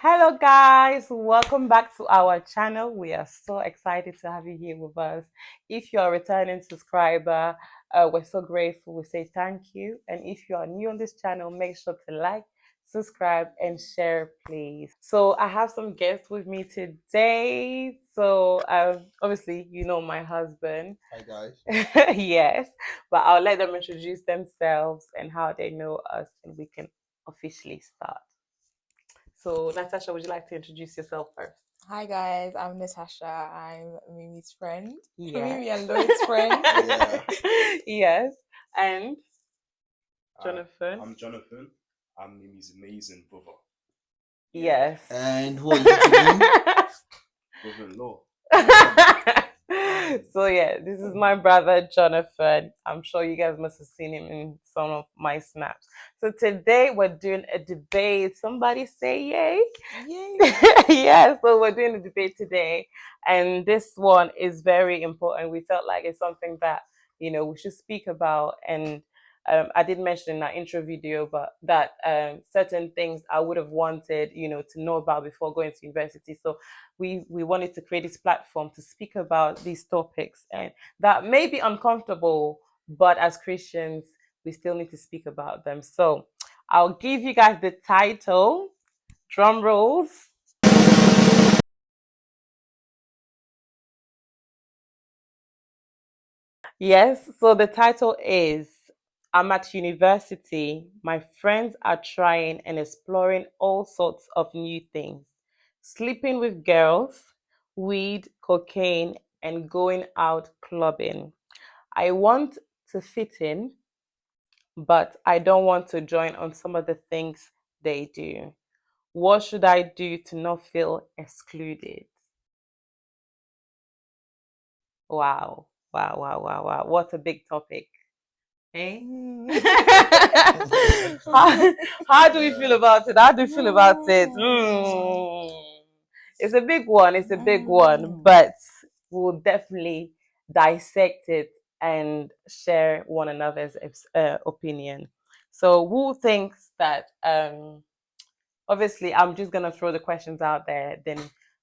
Hello, guys. Welcome back to our channel. We are so excited to have you here with us. If you're a returning subscriber, we're so grateful. We say thank you. And if you are new on this channel, make sure to like, subscribe, and share, please. So, I have some guests with me today. So, obviously, you know my husband. Hi guys. Yes, but I'll let them introduce themselves and how they know us, and we can officially start. So, Natasha, would you like to introduce yourself first? Hi guys, I'm Natasha. I'm Mimi's friend. Yes. Mimi and Lloyd's friend. Yeah. Yes. And Hi, Jonathan? I'm Jonathan. I'm Mimi's amazing brother. Yes. And who are you doing? Brother-in-law. So yeah, this is my brother Jonathan. I'm sure you guys must have seen him in some of my snaps. So today we're doing a debate. Somebody say yay. Yay. Yeah, so we're doing a debate today, and this one is very important. We felt like it's something that we should speak about, and I did mention in our intro video, but that certain things I would have wanted, to know about before going to university. So we wanted to create this platform to speak about these topics, and that may be uncomfortable, but as Christians, we still need to speak about them. So I'll give you guys the title. Drum rolls. Yes, so the title is I'm at university. My friends are trying and exploring all sorts of new things. Sleeping with girls, weed, cocaine, and going out clubbing. I want to fit in, but I don't want to join on some of the things they do. What should I do to not feel excluded? Wow, wow, wow, wow, wow. What a big topic. Eh? Mm. how, how do we feel about it? How do you feel about it? Mm. It's a big one. It's a big one, Mm. but we'll definitely dissect it and share one another's opinion. So, who thinks that? Obviously, I'm just gonna throw the questions out there. Then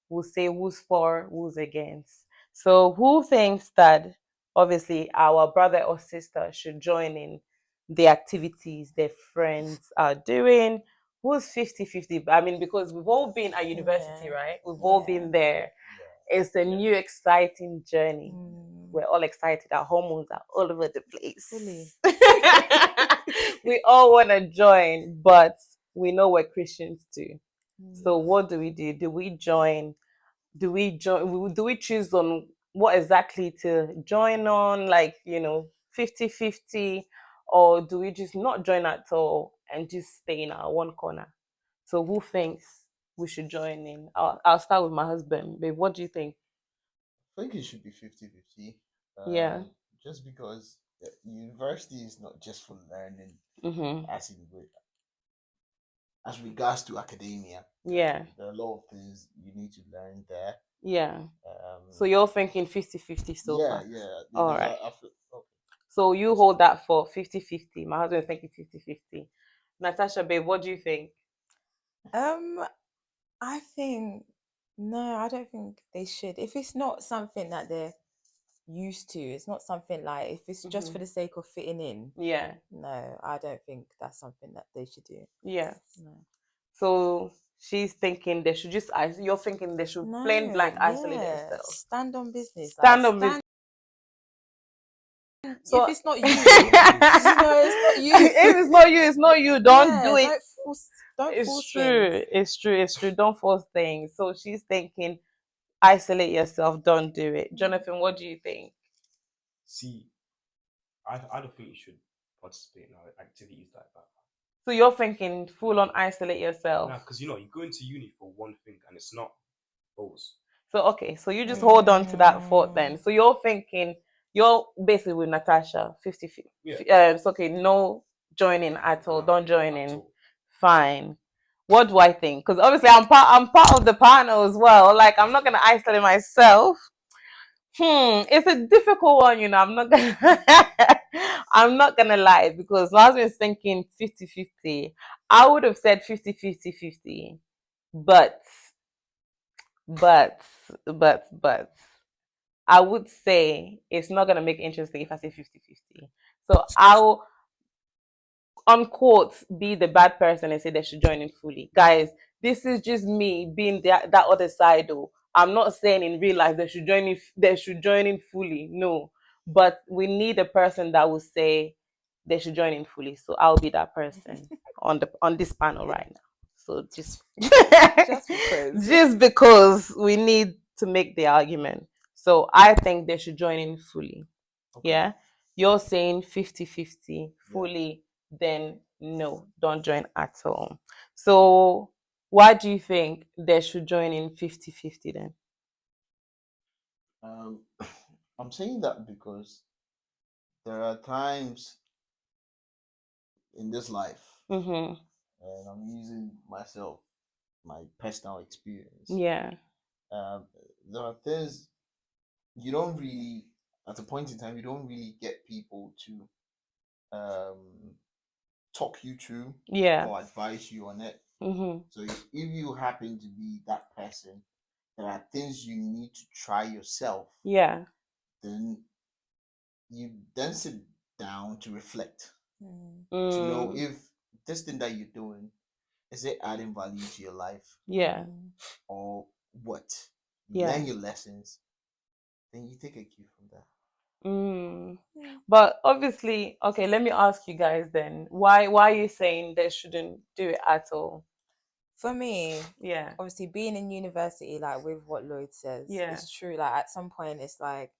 we'll say who's for, who's against. So, who thinks that obviously our brother or sister should join in the activities their friends are doing? Who's 50-50? I mean, because we've all been at university, Yeah. right? We've all Yeah. been there. It's a new, exciting journey. Mm. We're all excited. Our hormones are all over the Fully. place. We all want to join, but we know we're Christians too. So Mm. what do we do? Do we join? Do we join? Do we choose on what exactly to join on? Like, 50-50, or do we just not join at all and just stay in our one corner? So who thinks we should join in? I'll start with my husband. Babe, what do you think? I think it should be 50-50. Yeah. Just because university is not just for learning Mm-hmm. as in as regards to academia. Yeah. There are a lot of things you need to learn there. Yeah. So Um you're thinking 50-50 so yeah, far. yeah. All Because right. I feel okay. So you That's hold fine. that for 50-50. My husband is thinking 50-50. Natasha, babe, what do you think? Um, I think no, I don't think they should. If it's not something that they're used to, it's not something like if it's just Mm-hmm. for the sake of fitting in. Yeah. No, I don't think that's something that they should do. Yeah. No. So she's thinking they should you're thinking they should plain No, blank isolate yeah. themselves. Stand on business. Like Stand on business. if So it's not you, it's not you. if it's not you, it's not you. Don't Yeah, do it. don't It's force things. true. It's true. It's true. Don't force things. So she's thinking isolate yourself. Don't do it. Jonathan, what do you think? See, I don't think you should participate in activities like that. So you're thinking full on isolate yourself. Nah, because you go into uni for one thing and it's not those. So okay, so you just hold on to that thought then. Mm, So you're thinking you're basically with Natasha 50. Yeah. It's okay, no joining at all. Nah, Don't join at in. all. Fine. What do I think? Because obviously I'm part of the panel as well. Like I'm not gonna isolate myself. It's a difficult one, I'm not gonna I'm not gonna lie because my husband's thinking 50-50. I would have said 50-50-50. but but but I would say it's not gonna make it interesting if I say 50-50. So I'll unquote be the bad person and say they should join in fully. Guys, this is just me being that other side though. I'm not saying in real life they should join in fully. No. But we need a person that will say they should join in fully. So I'll be that person on this panel right now. So just Just because. just because we need to make the argument. So I think they should join in fully. Okay. Yeah. You're saying 50-50 Yeah. fully, then no, don't join at all. So why do you think they should join in 50-50 then? I'm saying that because there are times in this life, Mm-hmm. and I'm using myself, my personal experience. Yeah. There are things you don't really, at a point in time, you don't really get people to talk you through Yeah. or advise you on it. Mm-hmm. So if you happen to be that person, there are things you need to try yourself. Yeah. Then you then sit down to reflect, Mm. to know Mm. if this thing that you're doing is it adding value to your life Yeah. or what. You Yeah. learn your lessons, then you take a cue from that. Mm. Yeah. But obviously, okay, let me ask you guys then. Why are you saying they shouldn't do it at all? For me, Yeah. obviously being in university, like with what Lloyd says, Yeah. it's true. Like at some point, it's like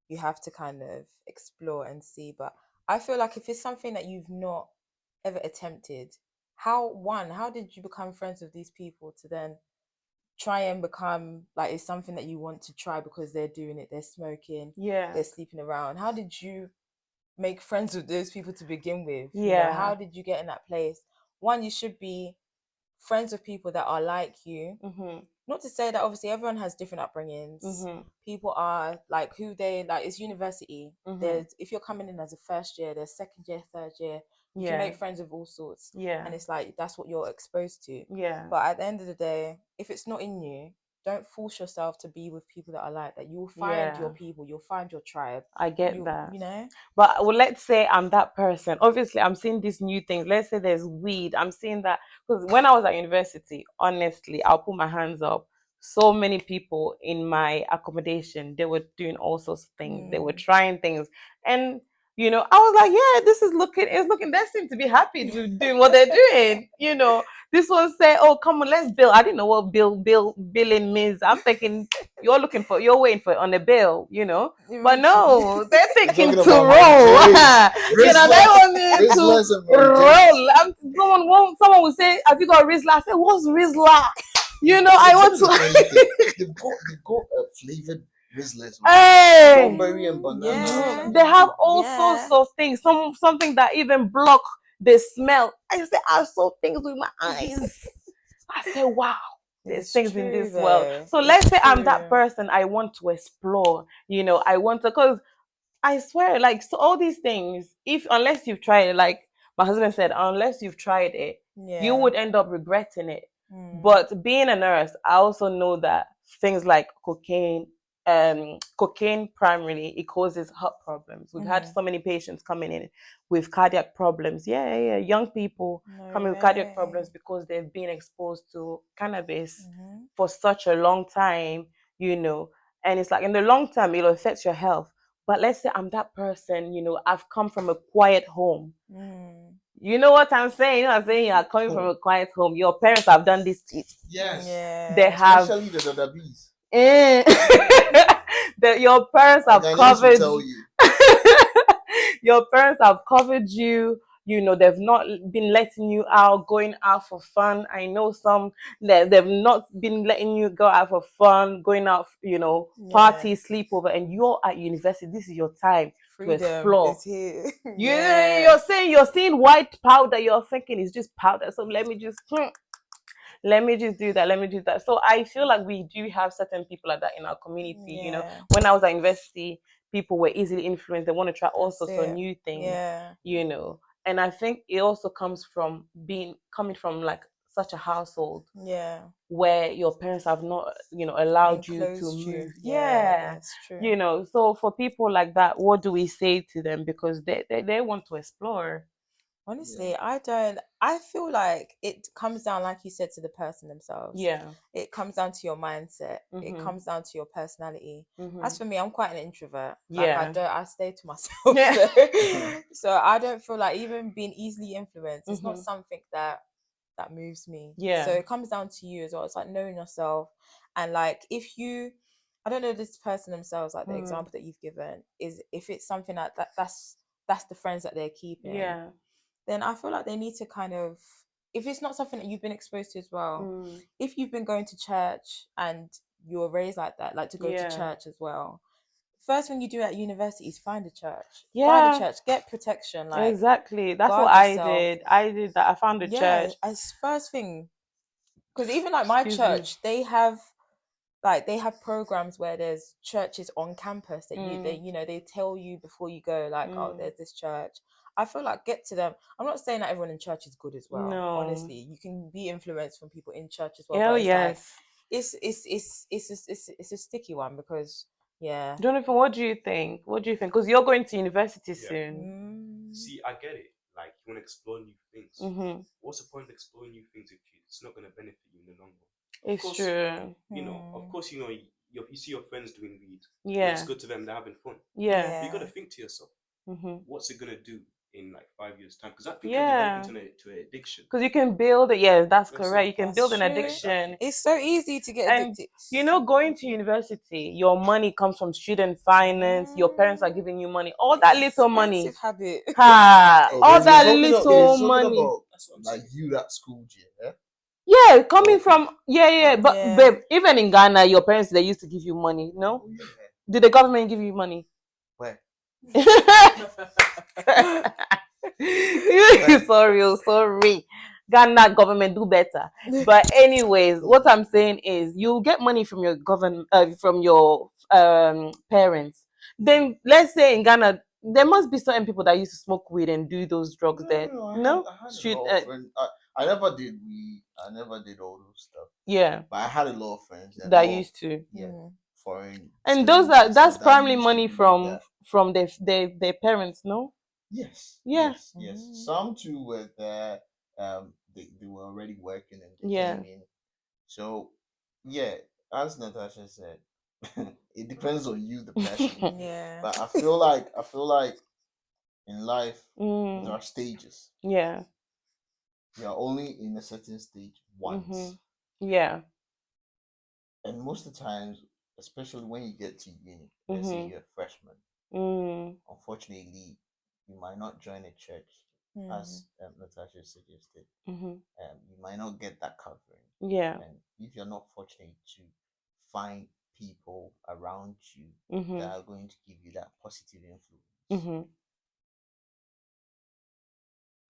you have to kind of explore and see. But I feel like if it's something that you've not ever attempted, how did you become friends with these people to then try and become like it's something that you want to try because they're doing it, they're smoking, Yeah. they're sleeping around? How did you make friends with those people to begin with? Yeah. How did you get in that place? One, you should be friends with people that are like you. Mm-hmm. Not to say that obviously everyone has different upbringings. Mm-hmm. People are like who they like. It's university. Mm-hmm. There's if you're coming in as a first year, there's second year, third year. You can Yeah. make friends with all sorts, Yeah. and it's like that's what you're exposed to. Yeah. But at the end of the day, if it's not in you, don't force yourself to be with people that are like that. You'll find your Yeah. people. You'll find your tribe. I get You that. you know. But well, let's say I'm that person. Obviously, I'm seeing these new things. Let's say there's weed. I'm seeing that because when I was at university, honestly, I'll put my hands up. So many people in my accommodation, they were doing all sorts of things. They were trying things. And, I was like, yeah, it's looking, they seem to be happy with doing what they're doing. This one say, oh, come on, let's bill. I didn't know what billing means. I'm thinking you're waiting for it on the bill. But no, they're thinking talking to about roll. my They want me Rizzlers to and my roll. Someone will say, "Have you got Rizla?" I say, "What's Rizla?" I want to. They've got flavored Rizzlers, Hey, strawberry and banana. Yeah. they have all sorts Yeah. of things. Something that even block the smell. I say, I saw things with my eyes. I say, wow. There's It's things in true this world. though. So It's let's say I'm that true. person. I want to explore. I want to, because I swear, like, so all these things, unless you've tried it, like my husband said, unless you've tried it, you Yeah. would end up regretting it. Mm. But being a nurse, I also know that things like cocaine primarily, it causes heart problems. We've had so many patients coming in with cardiac problems. Yeah, yeah, young people No coming with cardiac problems way. because they've been exposed to cannabis Mhm. for such a long time, and it's like in the long term, it'll affect your health. But let's say I'm that person, I've come from a quiet home. Mm. You know what I'm saying? I'm saying you're coming from a quiet home. Your parents have done this to you. Yes, They Yeah. have. especially the Dada bees. Your parents My have Ghanaians will covered. tell you. Your parents have covered you. They've not been letting you out, going out for fun. I know some that they've not been letting you go out for fun, going out, Yeah. party, sleepover, and you're at university. This is your time to Freedom explore. is here. You, Yeah. you're seeing white powder. You're thinking it's just powder. So let me just do that. Let me do that. So I feel like we do have certain people like that in our community. Yeah. When I was at university, people were easily influenced. They want to try all That's sorts of it. new things. Yeah. And I think it also comes from coming from like such a household Yeah. where your parents have not, allowed you to Enclosed you. move. Yeah, it's true. So for people like that, what do we say to them? Because they want to explore. Honestly, I feel like it comes down, like you said, to the person themselves. Yeah. It comes down to your mindset. It Mhm. comes down to your personality. Mhm. As for me, I'm quite an introvert. Yeah. I stay to myself. Yeah. So I don't feel like even being easily influenced, it's not Mhm. something that moves me. Yeah. So it comes down to you as well. It's like knowing yourself. And like if you I don't know this person themselves, like the example that you've given, is if it's something that's the friends that they're keeping. Yeah. Then I feel like they need to kind of, if it's not something that you've been exposed to as well, if you've been going to church and you're raised like that, like to go to church as well, first thing you do at university is find a church. Find a Yeah. church, get protection, like Exactly. That's what guard I yourself. did. I did that. I found a Yeah, church. as first thing, because even like my Excuse me. church, they have programs where there's churches on campus that they tell you before you go, like, oh, there's this church. I feel like get to them. I'm not saying that everyone in church is good as well. No. Honestly, you can be influenced from people in church as well. Hell But it's like yes. it's a sticky one because Jonathan, what do you think? What do you think? Because you're going to university Yeah. soon. See, I get it. Like, you want to explore new things. Mhm. What's the point of exploring new things if it's not going to benefit you in the long run? It's course, true. Of course, you see your friends doing weed. Yeah. It's good to them, they're having fun. Yeah. But you got to think to yourself, Mhm. what's it going to do in like 5 years' time? Because that thing Yeah. could develop into an addiction. Because you can build it. Yeah, that's That's correct. it. You can That's build an true. addiction. It's so easy to get And addicted. going to university, your money comes from student finance. Your parents are giving you money. All that little money. Expensive habit. Ha! Oh, All but that you're little talking money. about That's what I'm like saying. you that schooled you, yeah? Yeah, coming Okay. from but Yeah. babe, even in Ghana, your parents they used to give you money. No, Oh, yeah. did the government give you money? Where? Sorry. Ghana government do better. But anyways, what I'm saying is you get money from your government, from your parents. Then let's say in Ghana, there must be certain people that used to smoke weed and do those drugs there. No, I had Should, a lot of friends. I never did weed. I never did all those stuff. yeah, But I had a lot of friends that used to. foreign. And students that's stuff that primarily used to money do from that. their parents, no? Yes. Yeah. Yes. Some too were there. They were already working and they Yeah. came in. So yeah, as Natasha said, it depends on you, the person. Yeah. But I feel like in life there Mm, are stages. yeah. You are only in a certain stage once. Yeah. And most of the times, especially when you get to uni, let's say you're a freshman, Mm, unfortunately, you might not join a church, as Natasha suggested. You might not get that covering. yeah. And if you're not fortunate to find people around you that are going to give you that positive influence,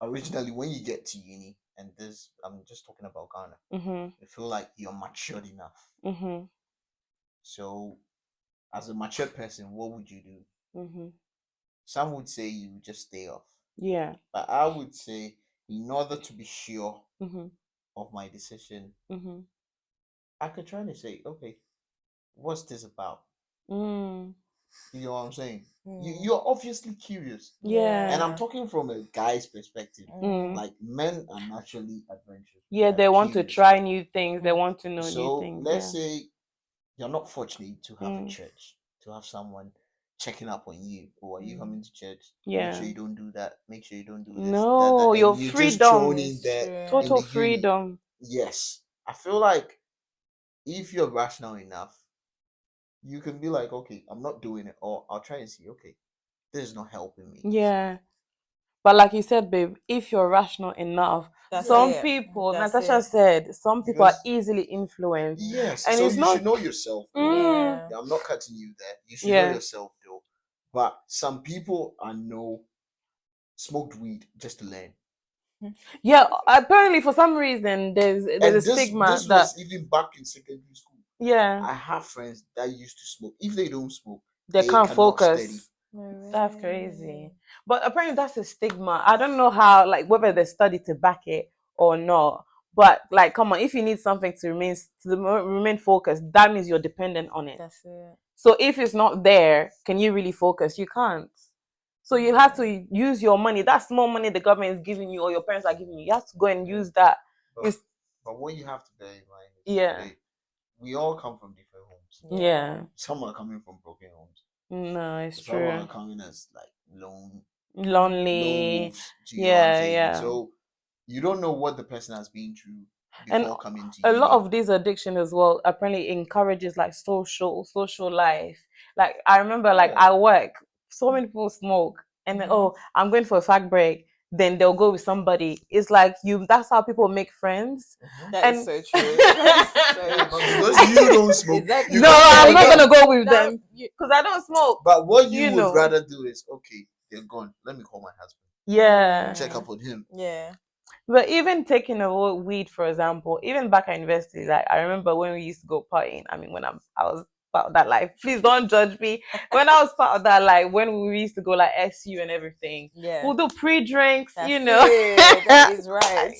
originally when you get to uni, and this I'm just talking about Ghana, you feel like you're matured enough. So as a mature person, what would you do? Some would say you would just stay off. Yeah. But I would say, in order to be sure of my decision, I could try to say, okay, what's this about? You know what I'm saying? You're obviously curious. Yeah. And I'm talking from a guy's perspective. Mm. Like, men are naturally adventurous. Yeah, they want to try new things. They want to know new So things. let's Yeah. say you're not fortunate to have a church, to have someone checking up on you. Or are you coming to church? Yeah. Make sure you don't do that. Make sure you don't do this. No, and your you're freedom. just thrown in there. Total in the uni. freedom. Yes. I feel like if you're rational enough, you can be like, okay, I'm not doing it. Or I'll try and see, okay, this is not helping me. Yeah. But like you said, babe, if you're rational enough, some people, Natasha said, some people are easily influenced. Yes, and so it's you not, should know yourself. Yeah. I'm not cutting you there. You should know yourself though. But some people I know smoked weed just to learn. Yeah, apparently for some reason there's a stigma this that was even back in secondary school. Yeah. I have friends that used to smoke. If they don't smoke, they can't cannot focus. Steady. That's crazy. But apparently that's a stigma. I don't know how, like, whether they study to back it or not. But like, come on, if you need something to remain focused, that means you're dependent on it. That's it. So if it's not there, can you really focus? You can't. So you have to use your money. That small money the government is giving you or your parents are giving you. You have to go and use that. But what you have to bear in mind is we all come from different homes. Yeah. Some are coming from broken homes. No, it's Some true. are coming as like lonely. wolves. Yeah. So you don't know what the person has been through before coming to a lot of this addiction as well apparently encourages like social life. Like I remember like at work, so many people smoke and then, I'm going for a fag break. Then they'll go with somebody. It's like that's how people make friends. That is so true. Because you don't smoke. Exactly. No, I'm not gonna go with them because I don't smoke. But what you would rather do is, okay, they're gone. Let me call my husband. Yeah. Check up on him. Yeah. But even taking a weed, for example, even back at university, like I remember when we used to go partying. I mean, when I was part of that life, please don't judge me. When I was part of that life, when we used to go like SU and everything, we'll do pre-drinks, That is right.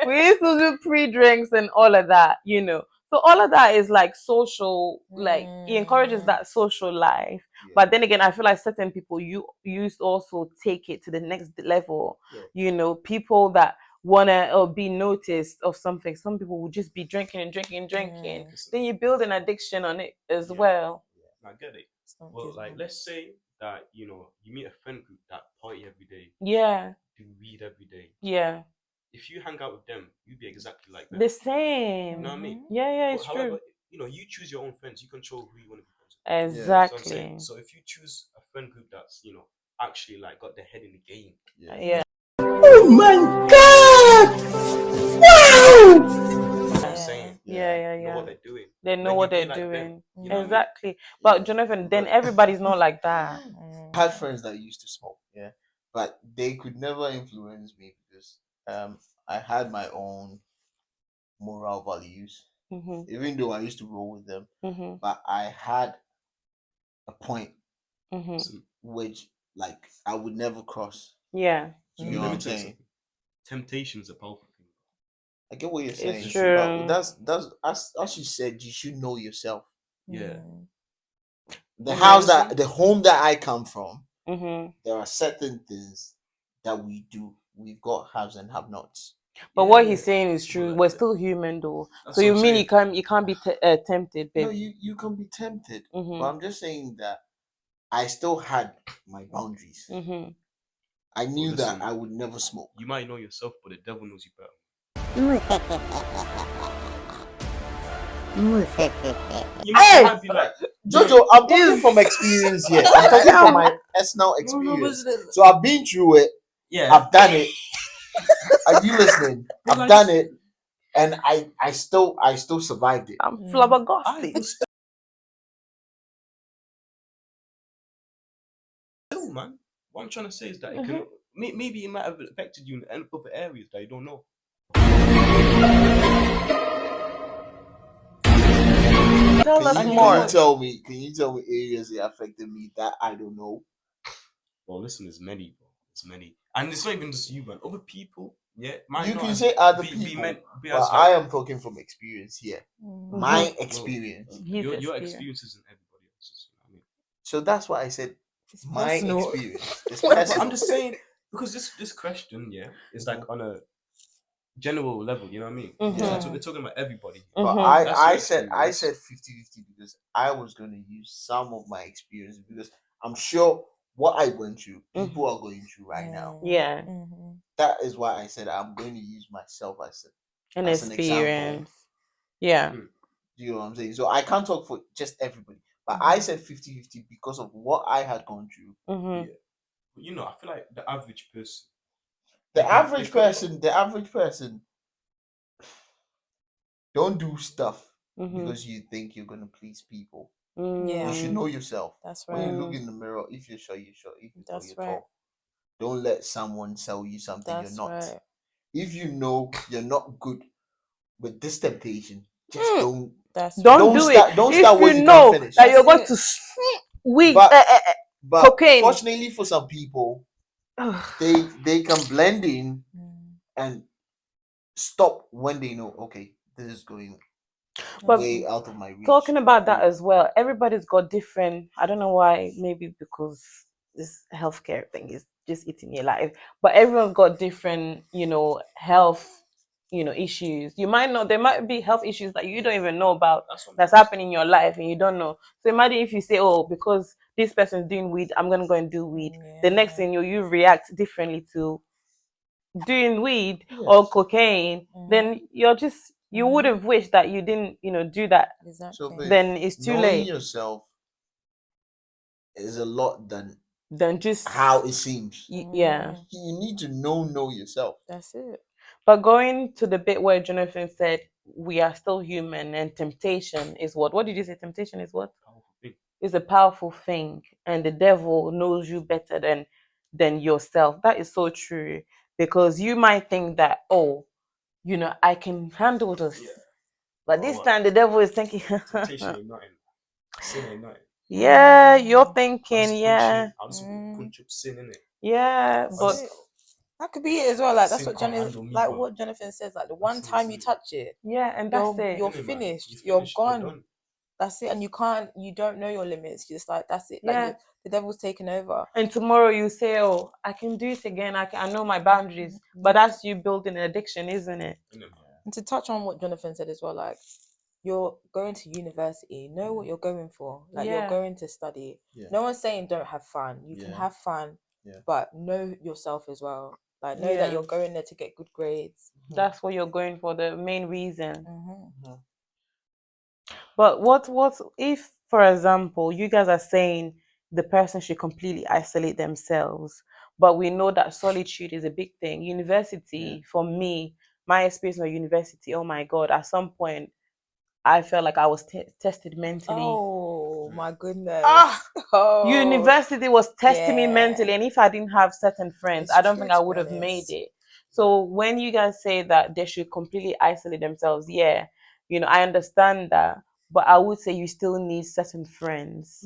We used to do pre-drinks and all of that, So all of that is like social, like it encourages that social life. Yeah. But then again, I feel like certain people you also take it to the next level. Yeah. People that wanna be noticed of something. Some people will just be drinking and drinking and drinking. Then you build an addiction on it as well. Yeah. I get it. Well, like let's say that you meet a friend group that party every day. Yeah. Do weed every day. Yeah. If you hang out with them, you'd be exactly like them. The same. You know what I mean? Yeah, it's however, true. You choose your own friends. You control who you want to be friends with. Exactly. Yeah. So if you choose a friend group that's, actually like got their head in the game. Yeah. Oh my God! Wow! I'm saying. Yeah. Know what they're doing. They know what they're like doing. them, you know exactly. I mean? But Jonathan, then everybody's not like that. I had friends that used to smoke, but they could never influence me because I had my own moral values. Mm-hmm. Even though I used to roll with them, but I had a point which like I would never cross. Yeah. You know what I'm saying? Temptation is a powerful thing. I get what you're saying. It's true. But that's as you said, you should know yourself. Yeah. The home that I come from, there are certain things that we do. We've got haves and have nots. But what he's saying is true. We're still human, though. That's so you mean you can't be tempted, babe? No, you can be tempted. But I'm just saying that I still had my boundaries. I knew that I would never smoke. You might know yourself, but the devil knows you better. Hey, Jojo, I'm talking from experience here. I'm talking from my personal experience. So I've been through it. Yeah, I've done it. Are you listening? I've done it, and I still survived it. I'm flabbergasted. Man, what I'm trying to say is that it can, maybe it might have affected you in other areas that you don't know. Tell us more. Can you tell me areas it affected me that I don't know? Well, listen, there's many, bro. It's many, and it's not even just you, man. Other people, you can say other people, but I am talking from experience here. My experience. Your experience isn't everybody else's. You know what I mean? So that's why I said my experience. I'm just saying because this question, is like on a general level. You know what I mean? So we're talking about everybody. But I said 50-50 because I was going to use some of my experience because I'm sure what I went through, people are going through right now. Yeah. That is why I said I'm going to use myself as an example. Yeah. Do you know what I'm saying? So I can't talk for just everybody. But I said 50-50 because of what I had gone through. Yeah. I feel like the average person. The average person don't do stuff because you think you're gonna please people. Yeah. You should know yourself. That's right. When you look in the mirror, if you're sure, you're sure. If you're tall, don't let someone sell you something you're not. Right. If you know you're not good with this temptation, just don't. Don't do it. Don't if start you what you know can finish. That you're going to weed, but cocaine. Fortunately for some people, they can blend in and stop when they know, okay, this is going But way out of my reach. talking about that as well, everybody's got different. I don't know why. Maybe because this healthcare thing is just eating me alive. But everyone's got different, health, issues. You might not. There might be health issues that you don't even know about that's happening in your life, and you don't know. So imagine if you say, "Oh, because this person's doing weed, I'm gonna go and do weed." The next thing you react differently to doing weed or cocaine, then you would have wished that you didn't, do that. Exactly. So, babe, then it's too knowing late. yourself is a lot than just how it seems. Yeah. You need to know yourself. That's it. But going to the bit where Jonathan said we are still human and temptation is what? What did you say? Temptation is what? Is a powerful thing, and the devil knows you better than yourself. That is so true, because you might think that, oh, I can handle this, but this time the devil is thinking, Temptation ain't nothing. Sin ain't nothing. yeah, you're thinking, yeah, I'll just punch up sin in it. yeah, but that could be it as well. Like that's sin what can't Jonathan, handle me, like bro. what Jonathan says. Like the one time you touch it, yeah, and that's it. you're Innit, man? finished. You're You're finished, you're gone. done. That's it, and you don't know your limits. You're just like that's it. Yeah. Like the devil's taken over. And tomorrow you say, "Oh, I can do it again. I know my boundaries." But that's you building an addiction, isn't it? And to touch on what Jonathan said as well, like you're going to university, know what you're going for. Like you're going to study. No one's saying don't have fun. You can have fun, but know yourself as well. Like know that you're going there to get good grades. That's what you're going for, the main reason. But what if, for example, you guys are saying the person should completely isolate themselves, but we know that solitude is a big thing. University, for me, my experience with university, oh my God, at some point, I felt like I was tested mentally. Oh my goodness. University was testing me mentally, and if I didn't have certain friends, I don't think I would have made it. So when you guys say that they should completely isolate themselves, I understand that, but I would say you still need certain friends.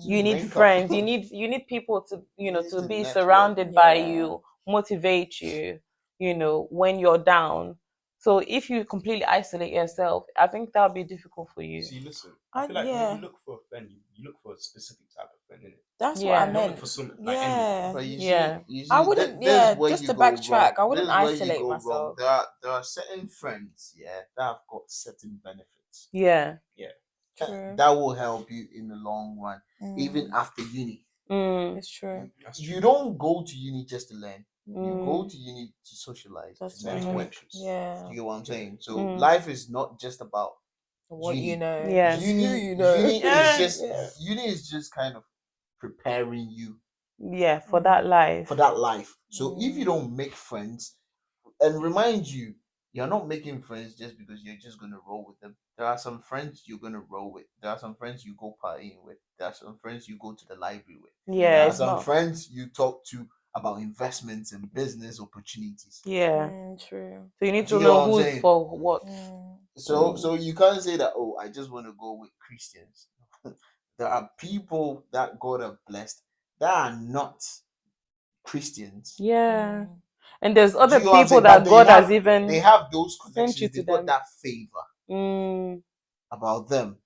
You need friends. You need people to to be surrounded by you, motivate you, when you're down. So if you completely isolate yourself, I think that'll be difficult for you. See, listen, I feel like when you look for a friend, you look for a specific type of friend, innit? That's what I meant. You don't look for some like anyone. But you see, I wouldn't. Just to backtrack, I wouldn't isolate myself. Wrong. There are certain friends, that have got certain benefits. Yeah. True. That will help you in the long run, even after uni. It's true. You don't go to uni just to learn. You go to uni to socialize, That's to network. Yeah. You get what I'm saying? So life is not just about what uni. you know. Yeah. It's who you know. Uni is just kind of preparing you. For that life. So if you don't make friends, and remind you, you're not making friends just because you're just gonna roll with them. There are some friends you're gonna roll with. There are some friends you go partying with. There are some friends you go to the library with. There are some friends you talk to about investments and business opportunities. True. So you need to know who's for what. So you can't say that, oh, I just want to go with Christians. There are people that God have blessed that are not Christians. Yeah. And there's other people that God has even they have those sent you connections, to they've them. got that favor about them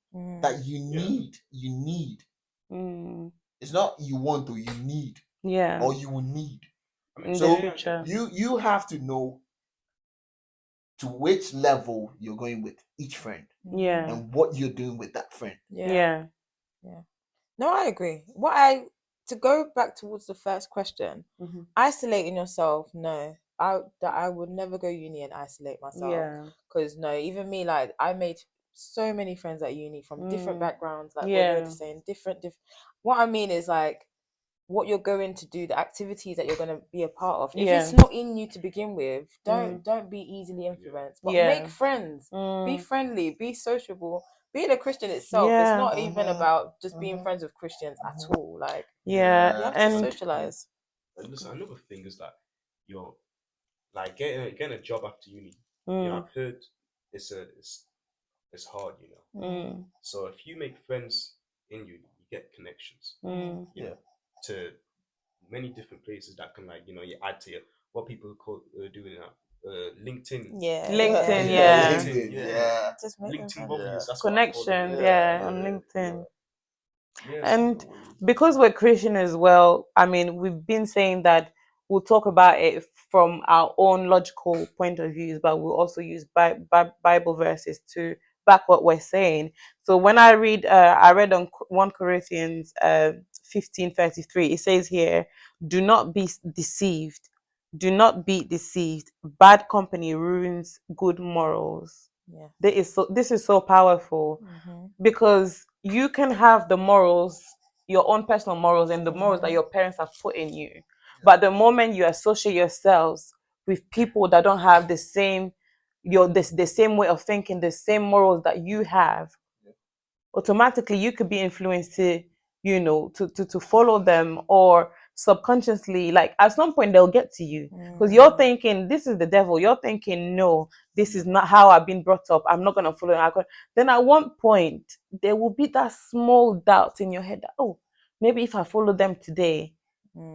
that you need. It's not you want or you need. Or you will need. In the future. You have to know to which level you're going with each friend. And what you're doing with that friend. Yeah. No, I agree. To go back towards the first question, isolating yourself, no. I would never go uni and isolate myself. Because no, even me, like I made so many friends at uni from different backgrounds, like what you're already saying, different. What I mean is like what you're going to do, the activities that you're going to be a part of. If it's not in you to begin with, don't be easily influenced. But make friends, be friendly, be sociable. Being a Christian itself, it's not even about just being friends with Christians at all. Like you have to socialize. And listen, another thing is that you're like getting a job after uni. I've heard it's hard, So if you make friends in uni, you get connections. To many different places that can you add to what people are doing LinkedIn. Yeah. LinkedIn, Yeah, yeah. LinkedIn, yeah. yeah. Just make them LinkedIn friends. Romulus. That's what I call Connection, it. yeah, Yeah, on LinkedIn. Yeah. And So what were we because we're Christian as well, I mean, we've been saying that we'll talk about it from our own logical point of views, but we'll also use Bible verses to back what we're saying. So when I read on 1 Corinthians 15:33, it says here, "Do not be deceived. Do not be deceived. Bad company ruins good morals." Yeah. This is so powerful because you can have the morals, your own personal morals, and the morals that your parents have put in you. But the moment you associate yourselves with people that don't have the same the same way of thinking, the same morals that you have, automatically you could be influenced to, to follow them, or subconsciously, like at some point they'll get to you because you're thinking this is the devil. You're thinking, no, this is not how I've been brought up. I'm not gonna follow it. Then at one point there will be that small doubt in your head that, oh, maybe if I follow them today,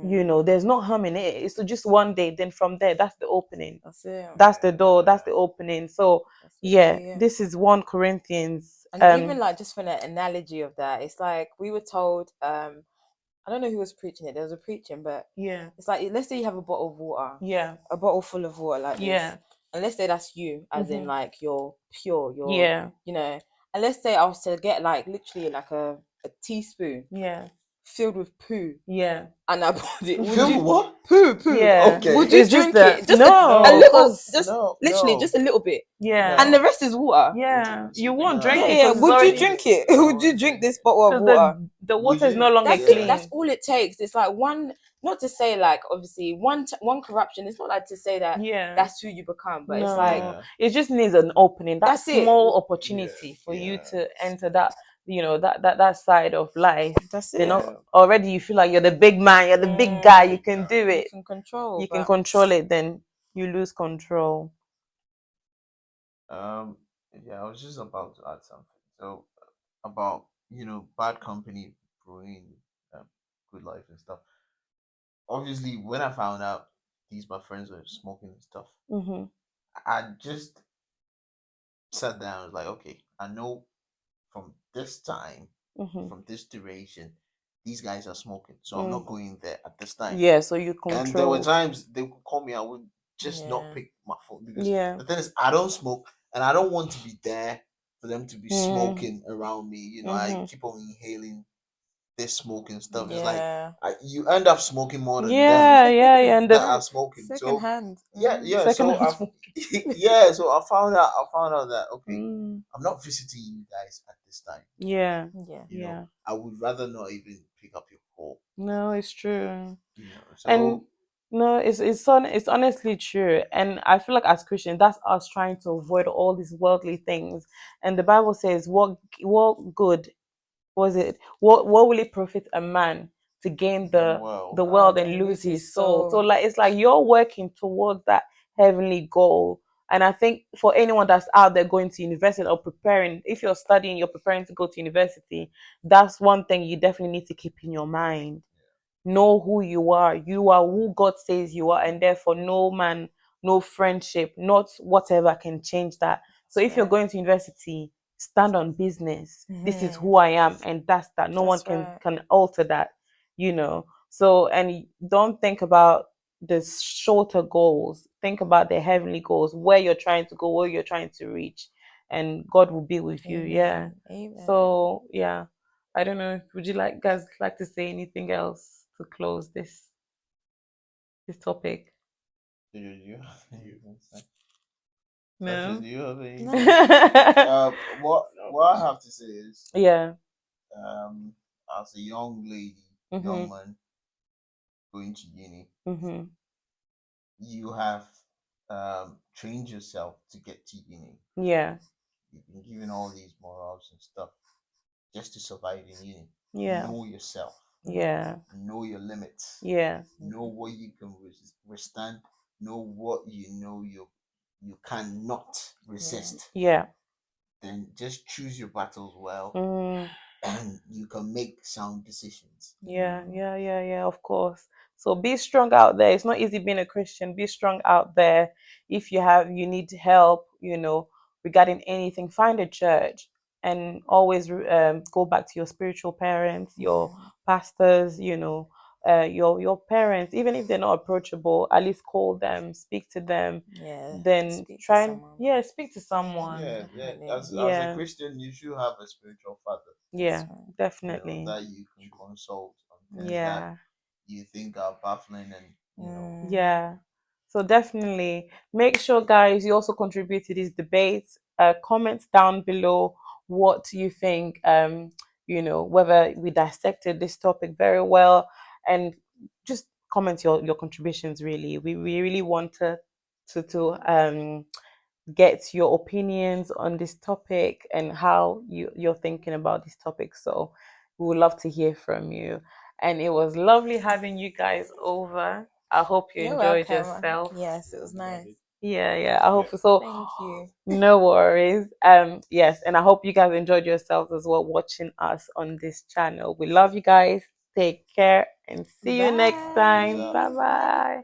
there's no harm in it. It's just one day. Then from there, that's the opening. That's it. That's the door. That's the opening. So this is 1 Corinthians. And even like just for an analogy of that, it's like we were told, I don't know who was preaching it. There was a preaching, but it's like, let's say you have a bottle of water, a bottle full of water like this, and let's say that's you, as in like you're pure, you're and let's say I was to get like literally like a teaspoon filled with poo, and I put it. Filled with what? Poo. Okay. Would you It's just drink that it? Just no, a little, because just No, literally no. just a little bit, yeah, and the rest is water. yeah, you won't Nah. drink it Yeah. because it's Would you already, drink it? Would you drink this bottle of because water? the Would water is you? no longer That's clean. it. That's all it takes. It's like one, not to say like obviously one corruption. It's not like to say that that's who you become, but it's like No, it just needs an opening, that that's it. small opportunity for you to enter that, that side of life. That's Then it. already you feel like you're the big man, you're the big guy, you can do You it, can control. you can but control it. Then you lose control. Yeah, I was just about to add something. So about bad company ruin um, good life and stuff. Obviously, when I found out these my friends were smoking and stuff, I just sat down. I was like, okay, I know from this time, from this duration, these guys are smoking, so I'm not going there at this time. Yeah, so you And there were control. times they would call me, I would just not Yeah. pick my phone because Yeah. the thing is, I don't smoke, and I don't want to be there for them to be smoking around me. I keep on inhaling this smoking stuff. It's like Yeah. you end up smoking more than them Yeah, and that are smoking. Second So hand. yeah. second So hand I, smoking. yeah. So I found out that okay, Mm. I'm not visiting you guys at this time. Yeah. Yeah. You know, I would rather not even pick up your call. No, it's true. So And no, it's honestly true. And I feel like as Christians, that's us trying to avoid all these worldly things. And the Bible says, what good was it? What will it profit a man to gain the world and lose his soul? So like it's like you're working towards that heavenly goal. And I think for anyone that's out there going to university or preparing, if you're studying, you're preparing to go to university, that's one thing you definitely need to keep in your mind. Know who you are. You are who God says you are, and therefore no man, no friendship, not whatever can change that. So if you're going to university, stand on business. This is who I am, and that's that. No one can alter that, So, and don't think about the shorter goals. Think about the heavenly goals, where you're trying to go, where you're trying to reach, and God will be with you. Yeah. Amen. So yeah. I don't know. Would you guys like to say anything else to close this topic? do you have anything to say? No. Sasha, do you have anything? No. What I have to say is, Yeah. as a young lady, young man going to uni, you have trained yourself to get to uni. Yeah. You've been given all these morals and stuff just to survive in uni. Yeah. Know yourself. Yeah. Know your limits. Yeah. Know what you can withstand. Know what you cannot resist. Yeah. Then just choose your battles well. Mm. and you can make sound decisions. Yeah, of course. So be strong out there. It's not easy being a Christian. Be strong out there. If you need help, regarding anything, find a church and always go back to your spiritual parents, your pastors, your parents. Even if they're not approachable, at least call them, speak to them. Yeah. Then Speak to try and someone. speak to someone. Yeah. Definitely. As a Christian, you should have a spiritual father, Yeah, you know, definitely. that you can consult on things that Yeah. you think are baffling, and Yeah. So definitely make sure, guys, you also contribute to these debates. Comments down below what you think, whether we dissected this topic very well, and just comment your contributions really. We really want to get your opinions on this topic and how you're thinking about this topic. So we would love to hear from you. And it was lovely having you guys over. I hope you You're enjoyed welcome. yourself. Yes, it was nice. Yeah. I hope so. Thank you. No worries. Yes, and I hope you guys enjoyed yourselves as well watching us on this channel. We love you guys. Take care and see you next Bye. time. Bye bye.